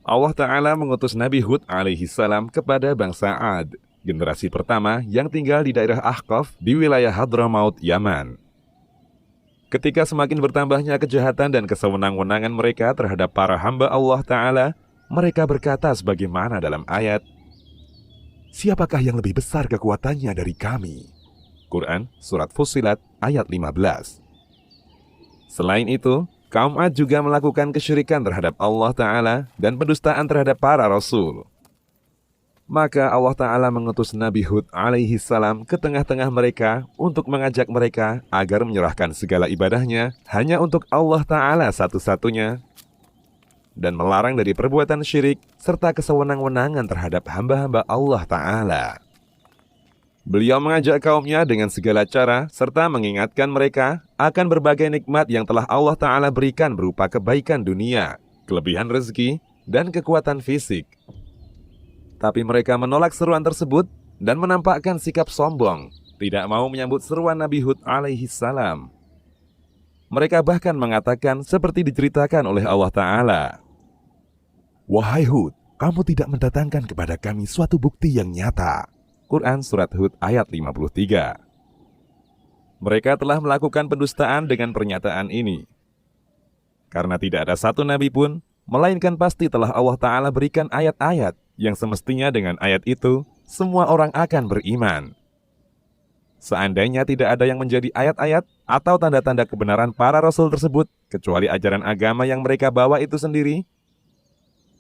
Allah Ta'ala mengutus Nabi Hud alaihi salam kepada bangsa Ad, generasi pertama yang tinggal di daerah Ahqaf di wilayah Hadramaut, Yaman. Ketika semakin bertambahnya kejahatan dan kesewenang-wenangan mereka terhadap para hamba Allah Ta'ala, mereka berkata sebagaimana dalam ayat, "Siapakah yang lebih besar kekuatannya dari kami?" Quran Surat Fussilat ayat 15. Selain itu, kaum Ad juga melakukan kesyirikan terhadap Allah Ta'ala dan pendustaan terhadap para Rasul. Maka Allah Ta'ala mengutus Nabi Hud alaihi salam ke tengah-tengah mereka untuk mengajak mereka agar menyerahkan segala ibadahnya hanya untuk Allah Ta'ala satu-satunya dan melarang dari perbuatan syirik serta kesewenang-wenangan terhadap hamba-hamba Allah Ta'ala. Beliau mengajak kaumnya dengan segala cara serta mengingatkan mereka akan berbagai nikmat yang telah Allah Ta'ala berikan berupa kebaikan dunia, kelebihan rezeki, dan kekuatan fisik. Tapi mereka menolak seruan tersebut dan menampakkan sikap sombong, tidak mau menyambut seruan Nabi Hud alaihi salam. Mereka bahkan mengatakan seperti diceritakan oleh Allah Ta'ala, "Wahai Hud, kamu tidak mendatangkan kepada kami suatu bukti yang nyata." Quran Surat Hud ayat 53. Mereka telah melakukan pendustaan dengan pernyataan ini. Karena tidak ada satu nabi pun, melainkan pasti telah Allah Ta'ala berikan ayat-ayat yang semestinya dengan ayat itu, semua orang akan beriman. Seandainya tidak ada yang menjadi ayat-ayat atau tanda-tanda kebenaran para rasul tersebut, kecuali ajaran agama yang mereka bawa itu sendiri,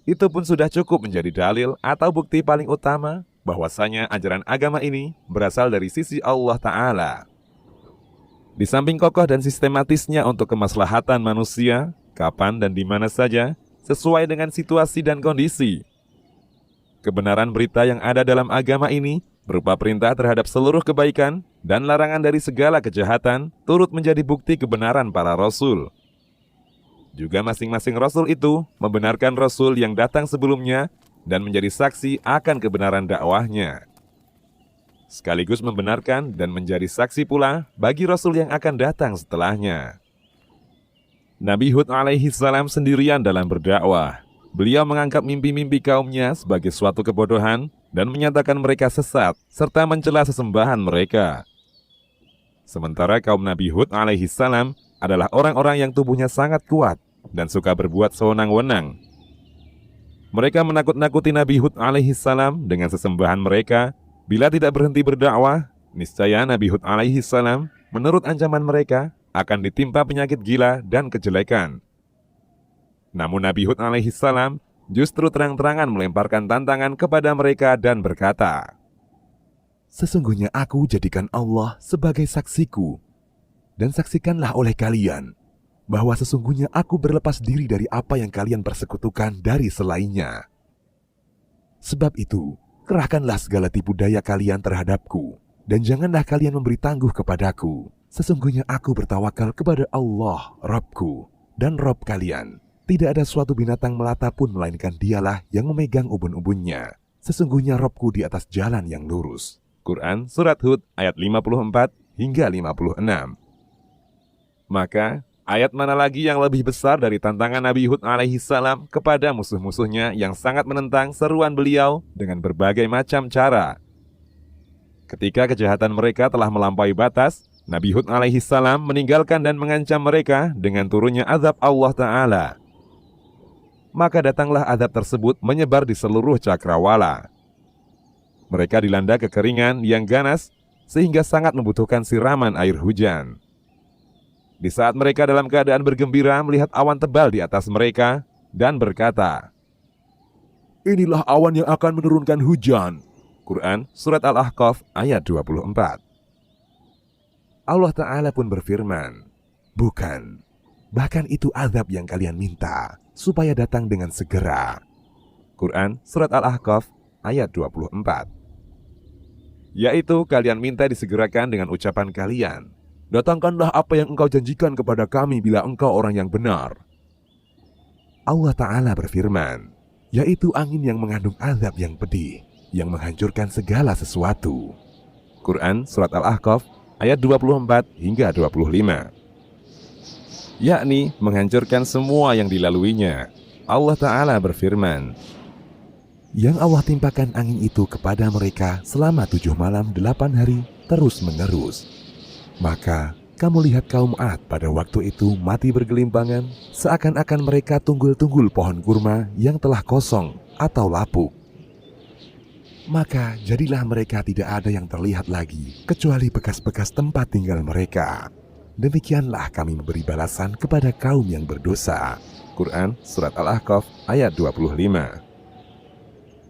itu pun sudah cukup menjadi dalil atau bukti paling utama bahwasanya ajaran agama ini berasal dari sisi Allah Ta'ala. Di samping kokoh dan sistematisnya untuk kemaslahatan manusia, kapan dan di mana saja, sesuai dengan situasi dan kondisi, kebenaran berita yang ada dalam agama ini berupa perintah terhadap seluruh kebaikan dan larangan dari segala kejahatan turut menjadi bukti kebenaran para rasul. Juga masing-masing rasul itu membenarkan rasul yang datang sebelumnya dan menjadi saksi akan kebenaran dakwahnya, sekaligus membenarkan dan menjadi saksi pula bagi rasul yang akan datang setelahnya. Nabi Hud alaihi salam sendirian dalam berdakwah. Beliau menganggap mimpi-mimpi kaumnya sebagai suatu kebodohan dan menyatakan mereka sesat serta mencela sesembahan mereka. Sementara kaum Nabi Hud alaihi salam adalah orang-orang yang tubuhnya sangat kuat dan suka berbuat sewenang-wenang. Mereka menakut-nakuti Nabi Hud alaihi salam dengan sesembahan mereka. Bila tidak berhenti berdakwah, niscaya Nabi Hud alaihi salam menurut ancaman mereka akan ditimpa penyakit gila dan kejelekan. Namun Nabi Hud alaihi salam justru terang-terangan melemparkan tantangan kepada mereka dan berkata, "Sesungguhnya aku jadikan Allah sebagai saksiku, dan saksikanlah oleh kalian bahwa sesungguhnya aku berlepas diri dari apa yang kalian persekutukan dari selainnya. Sebab itu, kerahkanlah segala tipu daya kalian terhadapku, dan janganlah kalian memberi tangguh kepadaku. Sesungguhnya aku bertawakal kepada Allah, Rabbku, dan Rabb kalian. Tidak ada suatu binatang melata pun melainkan dialah yang memegang ubun-ubunnya. Sesungguhnya Rabbku di atas jalan yang lurus." Quran Surat Hud ayat 54 hingga 56. Maka, ayat mana lagi yang lebih besar dari tantangan Nabi Hud alaihi salam kepada musuh-musuhnya yang sangat menentang seruan beliau dengan berbagai macam cara. Ketika kejahatan mereka telah melampaui batas, Nabi Hud alaihi salam meninggalkan dan mengancam mereka dengan turunnya azab Allah Ta'ala. Maka datanglah azab tersebut menyebar di seluruh cakrawala. Mereka dilanda kekeringan yang ganas sehingga sangat membutuhkan siraman air hujan. Di saat mereka dalam keadaan bergembira melihat awan tebal di atas mereka dan berkata, "Inilah awan yang akan menurunkan hujan." Quran Surat Al-Ahqaf ayat 24. Allah Ta'ala pun berfirman, "Bukan, bahkan itu azab yang kalian minta, supaya datang dengan segera." Quran Surat Al-Ahqaf ayat 24. Yaitu kalian minta disegerakan dengan ucapan kalian, "Datangkanlah apa yang engkau janjikan kepada kami bila engkau orang yang benar." Allah Ta'ala berfirman, yaitu angin yang mengandung azab yang pedih, yang menghancurkan segala sesuatu. Quran Surat Al-Ahqaf ayat 24 hingga 25. Yakni menghancurkan semua yang dilaluinya. Allah Ta'ala berfirman, yang Allah timpakan angin itu kepada mereka selama 7 malam 8 hari terus-menerus. Maka kamu lihat kaum Ad pada waktu itu mati bergelimpangan, seakan-akan mereka tunggul-tunggul pohon kurma yang telah kosong atau lapuk. Maka jadilah mereka tidak ada yang terlihat lagi, kecuali bekas-bekas tempat tinggal mereka. Demikianlah kami memberi balasan kepada kaum yang berdosa. Quran Surat Al-Ahqaf ayat 25.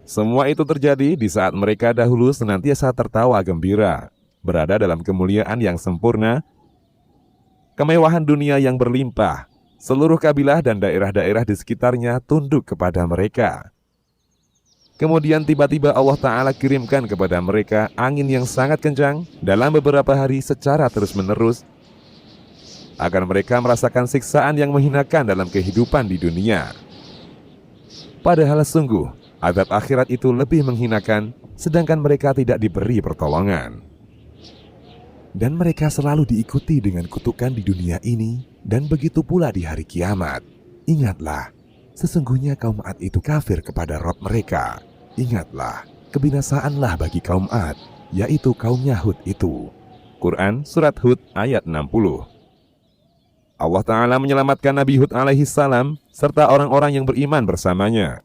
Semua itu terjadi di saat mereka dahulu senantiasa tertawa gembira, berada dalam kemuliaan yang sempurna, kemewahan dunia yang berlimpah, seluruh kabilah dan daerah-daerah di sekitarnya tunduk kepada mereka. Kemudian tiba-tiba Allah Ta'ala kirimkan kepada mereka angin yang sangat kencang dalam beberapa hari secara terus-menerus, agar mereka merasakan siksaan yang menghinakan dalam kehidupan di dunia. Padahal sungguh, azab akhirat itu lebih menghinakan, sedangkan mereka tidak diberi pertolongan. Dan mereka selalu diikuti dengan kutukan di dunia ini, dan begitu pula di hari kiamat. Ingatlah, sesungguhnya kaum Ad itu kafir kepada Rabb mereka. Ingatlah, kebinasaanlah bagi kaum Ad, yaitu kaumnya Hud itu. Quran Surat Hud ayat 60. Allah Ta'ala menyelamatkan Nabi Hud alaihi salam serta orang-orang yang beriman bersamanya.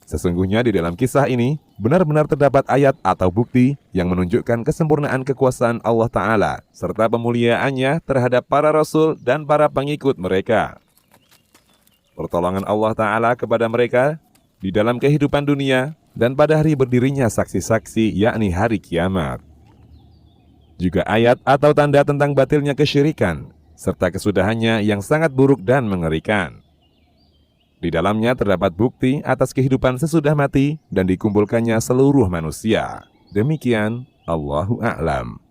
Sesungguhnya di dalam kisah ini benar-benar terdapat ayat atau bukti yang menunjukkan kesempurnaan kekuasaan Allah Ta'ala serta pemuliaannya terhadap para rasul dan para pengikut mereka. Pertolongan Allah Ta'ala kepada mereka di dalam kehidupan dunia dan pada hari berdirinya saksi-saksi, yakni hari kiamat. Juga ayat atau tanda tentang batilnya kesyirikan serta kesudahannya yang sangat buruk dan mengerikan. Di dalamnya terdapat bukti atas kehidupan sesudah mati dan dikumpulkannya seluruh manusia. Demikian, Allahu a'lam.